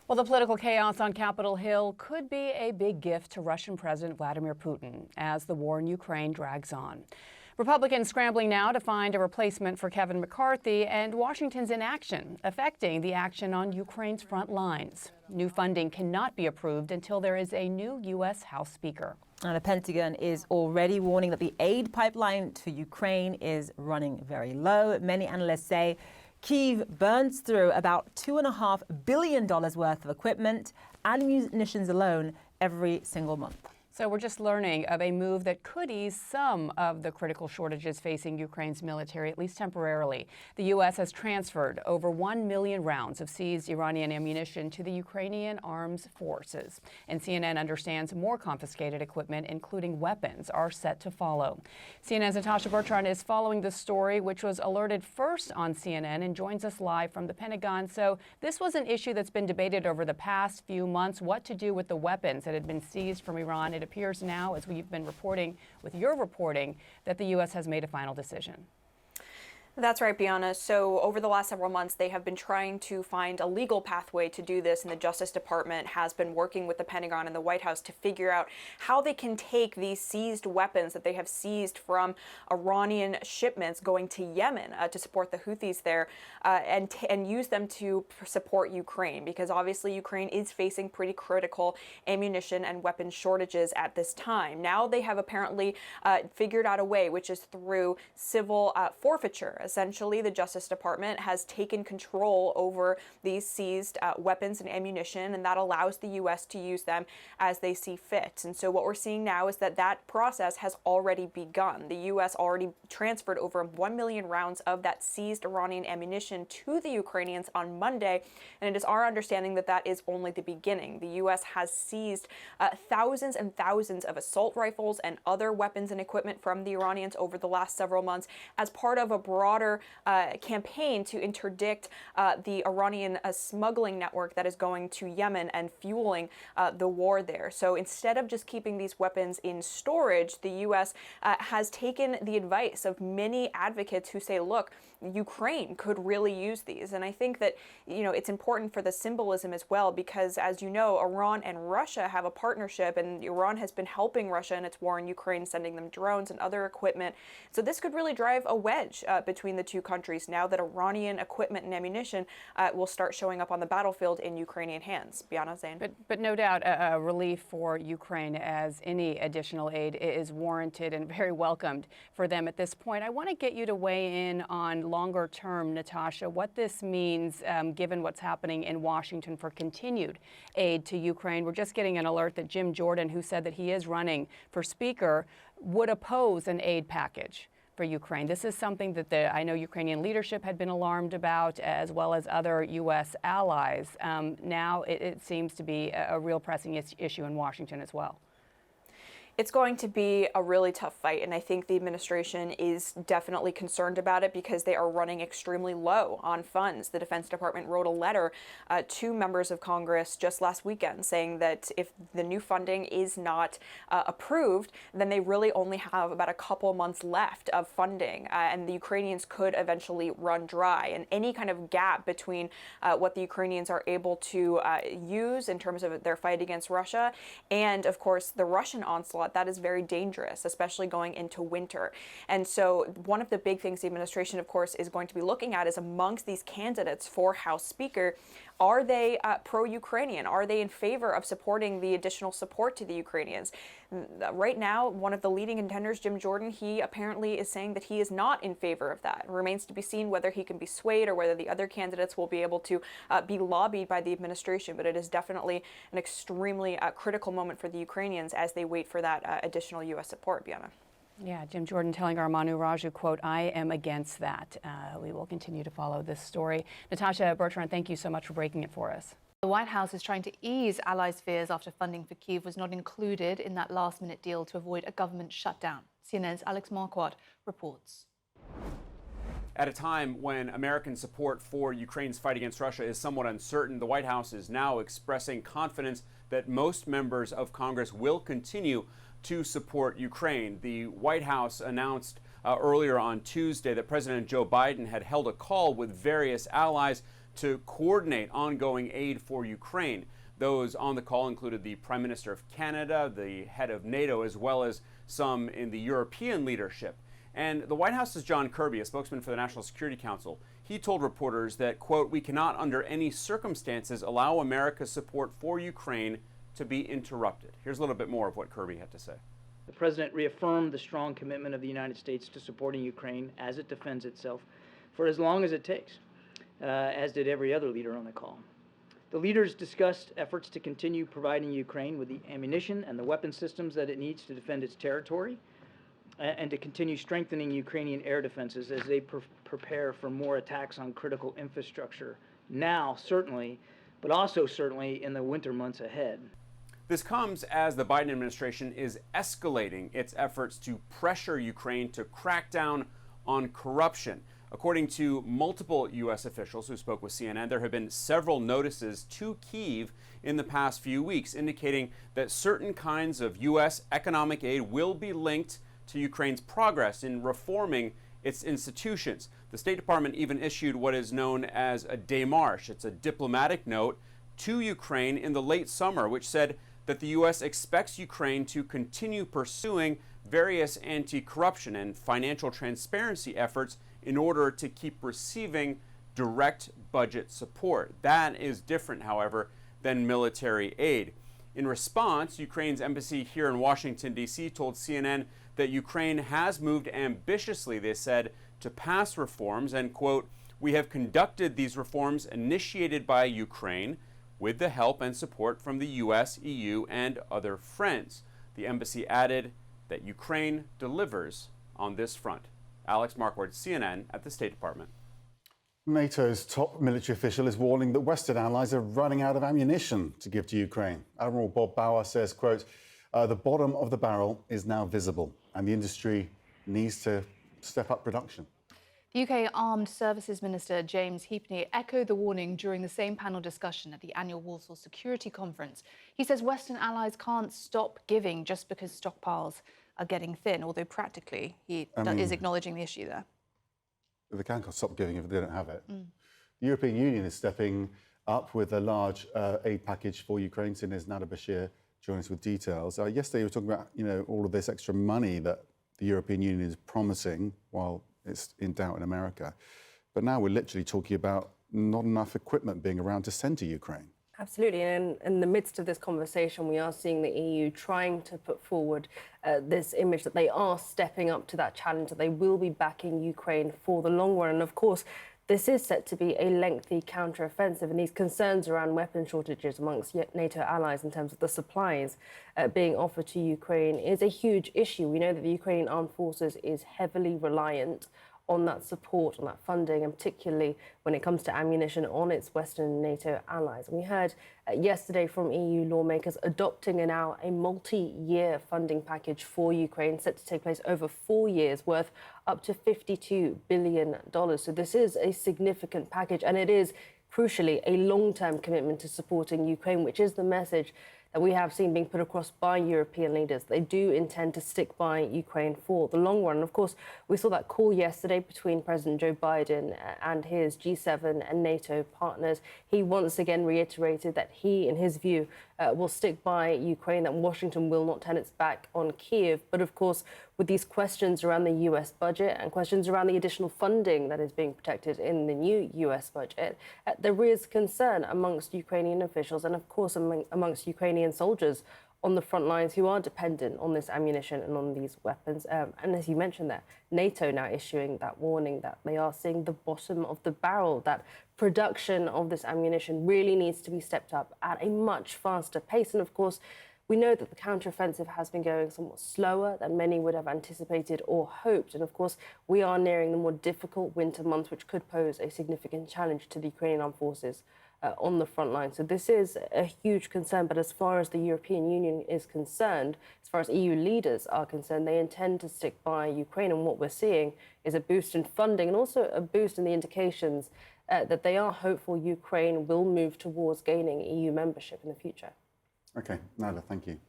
Well, the political chaos on Capitol Hill could be a big gift to Russian President Vladimir Putin as the war in Ukraine drags on. Republicans scrambling now to find a replacement for Kevin McCarthy, and Washington's inaction affecting the action on Ukraine's front lines. New funding cannot be approved until there is a new U.S. House Speaker. And the Pentagon is already warning that the aid pipeline to Ukraine is running very low. Many analysts say Kyiv burns through about $2.5 billion worth of equipment and munitions alone every single month. So we're just learning of a move that could ease some of the critical shortages facing Ukraine's military, at least temporarily. The U.S. has transferred over 1 million rounds of seized Iranian ammunition to the Ukrainian armed forces. And CNN understands more confiscated equipment, including weapons, are set to follow. CNN's Natasha Bertrand is following the story, which was alerted first on CNN, and joins us live from the Pentagon. So this was an issue that's been debated over the past few months, what to do with the weapons that had been seized from Iran. It appears now, as we've been reporting with your reporting, that the U.S. has made a final decision. That's right, Bianna. So over the last several months, they have been trying to find a legal pathway to do this, and the Justice Department has been working with the Pentagon and the White House to figure out how they can take these seized weapons that they have seized from Iranian shipments going to Yemen to support the Houthis there, and use them to support Ukraine, because obviously Ukraine is facing pretty critical ammunition and weapons shortages at this time. Now they have apparently figured out a way, which is through civil forfeiture. Essentially, the Justice Department has taken control over these seized weapons and ammunition, and that allows the U.S. to use them as they see fit. And so what we're seeing now is that that process has already begun. The U.S. already transferred over 1 million rounds of that seized Iranian ammunition to the Ukrainians on Monday, and it is our understanding that that is only the beginning. The U.S. has seized thousands and thousands of assault rifles and other weapons and equipment from the Iranians over the last several months as part of a broader campaign to interdict the Iranian smuggling network that is going to Yemen and fueling the war there. So instead of just keeping these weapons in storage, the U.S. Has taken the advice of many advocates who say, look, Ukraine could really use these. And I think that, it's important for the symbolism as well, because as you know, Iran and Russia have a partnership, and Iran has been helping Russia in its war in Ukraine, sending them drones and other equipment. So this could really drive a wedge between the two countries now that Iranian equipment and ammunition will start showing up on the battlefield in Ukrainian hands. Bianna, Zain. But no doubt a relief for Ukraine, as any additional aid is warranted and very welcomed for them at this point. I want to get you to weigh in on longer term, Natasha, what this means given what's happening in Washington for continued aid to Ukraine. We're just getting an alert that Jim Jordan, who said that he is running for Speaker, would oppose an aid package for Ukraine. This is something that I know Ukrainian leadership had been alarmed about, as well as other U.S. allies. Now it seems to be a real pressing issue in Washington as well. It's going to be a really tough fight, and I think the administration is definitely concerned about it because they are running extremely low on funds. The Defense Department wrote a letter to members of Congress just last weekend saying that if the new funding is not approved, then they really only have about a couple months left of funding, and the Ukrainians could eventually run dry. And any kind of gap between what the Ukrainians are able to use in terms of their fight against Russia and, of course, the Russian onslaught, that is very dangerous, especially going into winter. And so one of the big things the administration, of course, is going to be looking at is amongst these candidates for House Speaker, are they pro-Ukrainian? Are they in favor of supporting the additional support to the Ukrainians? Right now, one of the leading contenders, Jim Jordan, he apparently is saying that he is not in favor of that. It remains to be seen whether he can be swayed or whether the other candidates will be able to be lobbied by the administration. But it is definitely an extremely critical moment for the Ukrainians as they wait for that additional U.S. support, Bianna. Yeah, Jim Jordan telling our Manu Raju, quote, "I am against that." We will continue to follow this story. Natasha Bertrand, thank you so much for breaking it for us. The White House is trying to ease allies' fears after funding for Kyiv was not included in that last-minute deal to avoid a government shutdown. CNN's Alex Marquardt reports. At a time when American support for Ukraine's fight against Russia is somewhat uncertain, the White House is now expressing confidence that most members of Congress will continue to support Ukraine. The White House announced earlier on Tuesday that President Joe Biden had held a call with various allies to coordinate ongoing aid for Ukraine. Those on the call included the Prime Minister of Canada, the head of NATO, as well as some in the European leadership. And the White House's John Kirby, a spokesman for the National Security Council, he told reporters that, quote, "We cannot under any circumstances allow America's support for Ukraine to be interrupted." Here's a little bit more of what Kirby had to say. The President reaffirmed the strong commitment of the United States to supporting Ukraine as it defends itself for as long as it takes, as did every other leader on the call. The leaders discussed efforts to continue providing Ukraine with the ammunition and the weapon systems that it needs to defend its territory, and to continue strengthening Ukrainian air defenses as they prepare for more attacks on critical infrastructure now, certainly, but also certainly in the winter months ahead. This comes as the Biden administration is escalating its efforts to pressure Ukraine to crack down on corruption. According to multiple U.S. officials who spoke with CNN, there have been several notices to Kyiv in the past few weeks indicating that certain kinds of U.S. economic aid will be linked to Ukraine's progress in reforming its institutions. The State Department even issued what is known as a démarche. It's a diplomatic note to Ukraine in the late summer, which said that the U.S. expects Ukraine to continue pursuing various anti-corruption and financial transparency efforts in order to keep receiving direct budget support. That is different, however, than military aid. In response, Ukraine's embassy here in Washington, D.C. told CNN that Ukraine has moved ambitiously, they said, to pass reforms and, quote, "We have conducted these reforms initiated by Ukraine with the help and support from the U.S., EU, and other friends." The embassy added that Ukraine delivers on this front. Alex Marquardt, CNN at the State Department. NATO's top military official is warning that Western allies are running out of ammunition to give to Ukraine. Admiral Bob Bauer says, quote, "The bottom of the barrel is now visible and the industry needs to step up production." The UK Armed Services Minister James Heapney echoed the warning during the same panel discussion at the annual Warsaw Security Conference. He says Western allies can't stop giving just because stockpiles are getting thin, although practically he is acknowledging the issue there. They can't stop giving if they don't have it. The European Union is stepping up with a large aid package for Ukraine. Sinez Nader Bashir joining us with details. Yesterday, we were talking about all of this extra money that the European Union is promising while it's in doubt in America. But now we're literally talking about not enough equipment being around to send to Ukraine. Absolutely. And in the midst of this conversation, we are seeing the EU trying to put forward this image that they are stepping up to that challenge, that they will be backing Ukraine for the long run. And of course, this is set to be a lengthy counter-offensive, and these concerns around weapon shortages amongst NATO allies in terms of the supplies being offered to Ukraine is a huge issue. We know that the Ukrainian armed forces is heavily reliant on that support, on that funding, and particularly when it comes to ammunition on its Western NATO allies. And we heard yesterday from EU lawmakers adopting now a multi-year funding package for Ukraine set to take place over 4 years, worth up to $52 billion. So this is a significant package, and it is crucially a long-term commitment to supporting Ukraine, which is the message that we have seen being put across by European leaders. They do intend to stick by Ukraine for the long run. And of course, we saw that call yesterday between President Joe Biden and his G7 and NATO partners. He once again reiterated that he, in his view, will stick by Ukraine, that Washington will not turn its back on Kyiv. But of course, with these questions around the US budget and questions around the additional funding that is being protected in the new US budget, there is concern amongst Ukrainian officials and, of course, amongst Ukrainian soldiers on the front lines who are dependent on this ammunition and on these weapons. And as you mentioned there, NATO now issuing that warning that they are seeing the bottom of the barrel, that production of this ammunition really needs to be stepped up at a much faster pace. And of course, we know that the counteroffensive has been going somewhat slower than many would have anticipated or hoped. And of course, we are nearing the more difficult winter months, which could pose a significant challenge to the Ukrainian armed forces on the front line. So this is a huge concern. But as far as the European Union is concerned, as far as EU leaders are concerned, they intend to stick by Ukraine. And what we're seeing is a boost in funding and also a boost in the indications that they are hopeful Ukraine will move towards gaining EU membership in the future. OK, Nader, thank you.